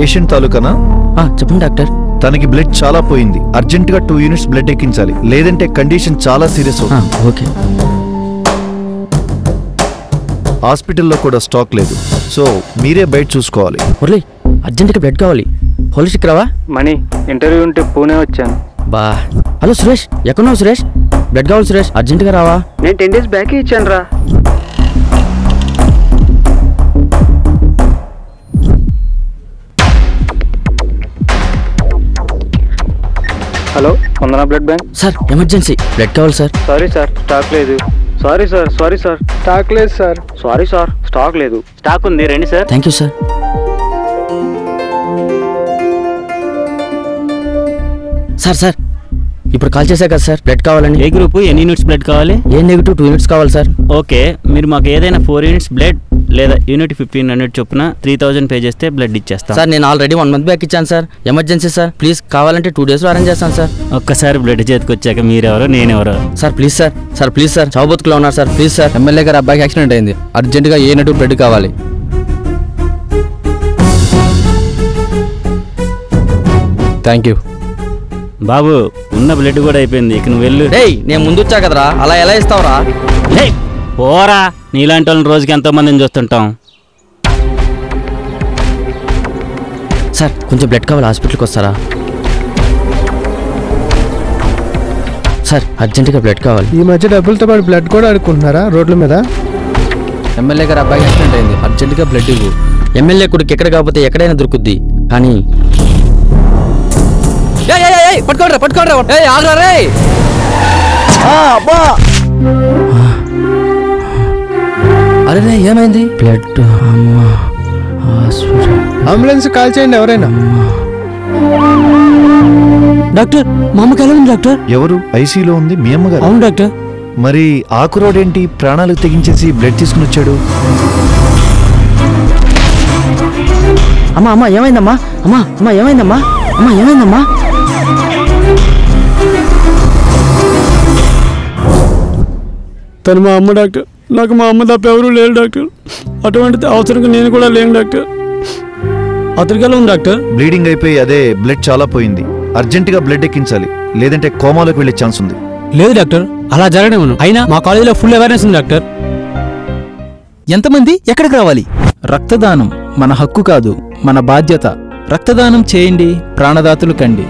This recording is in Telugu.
పేషెంట్ తాలూకానా? చెప్పండి డాక్టర్. తనకి బ్లడ్ చాలా పోయింది. అర్జెంట్ గా 2 యూనిట్స్ బ్లడ్ ఎక్కించాలి, లేదంటే కండిషన్ చాలా సీరియస్ అవుతుంది. ఓకే. హాస్పిటల్లో కూడా స్టాక్ లేదు, సో మీరే బయట చూసుకోవాలి. మురళి, అర్జెంట్గా బ్లడ్ కావాలి. పోలీస్కి రావా? మనీ ఇంటర్వ్యూ ఉంటే పూణే వచ్చాను. బా. హలో సురేష్, ఎక్కడున్నావు సురేష్? బ్లడ్ కావాలి సురేష్, అర్జెంట్గా రావా? నేను 10 days బ్యాక్ ఇచ్చాను రా. Hello, Vandana blood bank. Sir emergency blood కావాలి సార్. సారీ సార్, స్టాక్ లేదు. సారీ సార్, స్టాక్ లేదు సార్. సారీ సార్, స్టాక్ లేదు. స్టాక్ ఉంది, రండి sir. Thank you sir. Sir ఇప్పుడు కాల్ చేశా కదా సార్, బ్లడ్ కావాలండి. ఏ గ్రూప్, ఎన్ని యూనిట్స్ బ్లడ్ కావాలి? ఏ నెగిటివ్ 2 యూనిట్స్ కావాలి సార్. ఓకే, మీరు మాకు ఏదైనా 4 యూనిట్స్ బ్లడ్ లేదా యూనిట్ 1500 చొప్పున 3000 పే చేస్తే బ్లడ్ ఇచ్చేస్తాం సార్. నేను ఆల్రెడీ 1 month బ్యాక్ ఇచ్చాను సార్. ఎమర్జెన్సీ సార్, ప్లీజ్ కావాలంటే 2 days లో అరేంజ్ చేస్తాను సార్. ఒక్కసారి బ్లడ్ చేతికి వచ్చాక మీరెవరో నేనెవరో. Sir please sir please sir, చావు బతుకులో ఉన్నారు సార్, ప్లీజ్ సార్. ఎమ్మెల్యే గారు అబ్బాయికి యాక్సిడెంట్ అయింది, అర్జెంటుగా ఏ నెగిటివ్ బ్లడ్ కావాలి. థ్యాంక్ యూ బాబు. ఉన్న బ్లడ్ కూడా అయిపోయింది, ఇక నువ్వు వెళ్ళు. నేను ముందు వచ్చా కదరా, అలా ఎలా ఇస్తావురా? పోరా, నీలాంటి వాళ్ళని రోజుకి ఎంతో మందిని చూస్తుంటాం. సార్ కొంచెం బ్లడ్ కావాలి, హాస్పిటల్కి వస్తారా? సార్ అర్జెంటుగా బ్లడ్ కావాలి. ఈ మధ్య డబ్బులతో పాటు బ్లడ్ కూడా అడుక్కుంటున్నారా రోడ్ల మీద? ఎమ్మెల్యే గారు అబ్బాయికి యాక్సిడెంట్ అయింది, అర్జెంటుగా బ్లడ్ ఇవ్వు. ఎమ్మెల్యే కొడుకు ఎక్కడ కాకపోతే ఎక్కడైనా దొరుకుద్ది, కానీ పట్టుకోండి. అరే ఏమైంది? బ్లడ్. అంబులెన్స్ కాల్ చేయండి ఎవరైనా. డాక్టర్, మా అమ్మకి ఎలా ఉంది డాక్టర్? ఎవరు? ఐసీలో ఉంది మీ అమ్మగారు? అవును డాక్టర్. మరి ఆకురోడేంటి ప్రాణాలు తెగించేసి బ్లడ్ తీసుకుని వచ్చాడు? అమ్మా ఏమైందమ్మా? అమ్మా ఏమైందమ్మా? తను మా అమ్మ డాక్టర్. నాకు మా అమ్మ తప్ప ఎవరూ లేరు డాక్టర్. అటువంటి అవసరంగా నేను కూడా లేను డాక్టర్. అతనికి ఎలా ఉంది డాక్టర్? బ్లీడింగ్ అయిపోయి అదే బ్లడ్ చాలా పోయింది. అర్జెంటుగా బ్లడ్ ఎక్కించాలి, లేదంటే కోమాలోకి వెళ్ళే ఛాన్స్ ఉంది. లేదు డాక్టర్, అలా జరగడం. అయినా మా కాలేజీలో ఫుల్ అవేర్నెస్ ఉంది డాక్టర్. ఎంతమంది ఎక్కడికి రావాలి? రక్తదానం మన హక్కు కాదు, మన బాధ్యత. రక్తదానం చేయండి, ప్రాణదాతలు కండి.